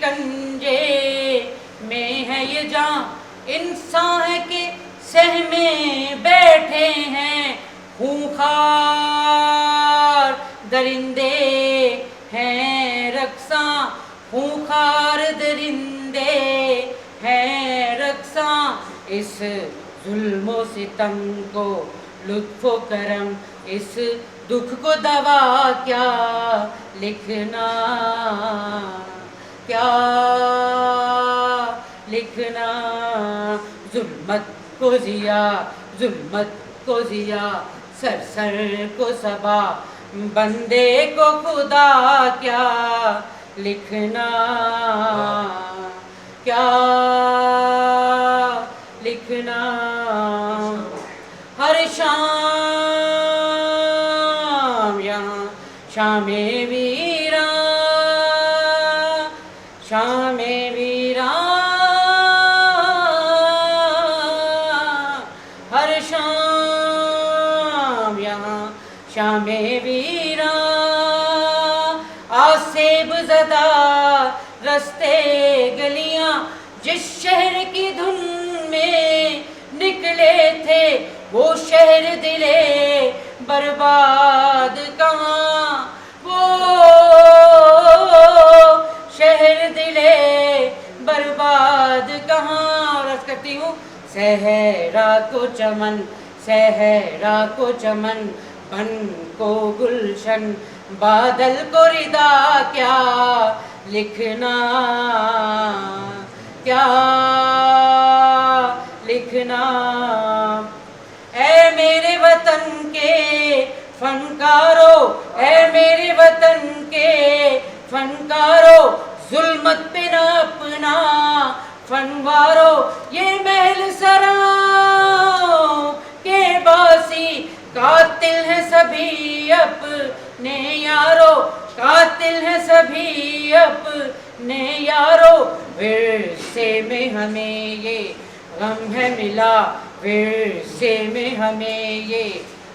शिकंजे में है ये जान, इंसान के सहमे बैठे हैं खूंखार दरिंदे हैं रक्सा, खूंखार दरिंदे हैं रक्सा। इस जुल्मो सितम को लुत्फो करम, इस दुख को दवा क्या लिखना, क्या लिखना। जुल्मत को जिया, जुल्मत को जिया, सर सर को सबा, बंदे को खुदा क्या लिखना, क्या लिखना। हर शाम यहाँ शामे वीरा, शामे वीरा, हर शाम यहाँ शामे वीरा। आसेब ज़दा रस्ते गलियां, जिस शहर की धुन में निकले थे, वो शहर दिले बर्बाद कहाँ, वो शहर दिले बर्बाद कहाँ। रस करती हूँ। सहरा को चमन, सहरा को चमन, बन को गुलशन, बादल को रिदा क्या लिखना, क्या लिखना। ऐ मेरे वतन के फनकारो, ऐ मेरे वतन के फनकारो, जुल्मत पे न अपना फनवारो। ये महल सराओं के बासी, कातिल हैं सभी अपने यारो, कातिल हैं सभी अपने यारो। विरसे में हमें ये गम है मिला, विरसे में हमें ये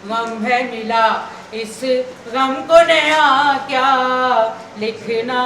गम है मिला, इस गम को नया क्या लिखना।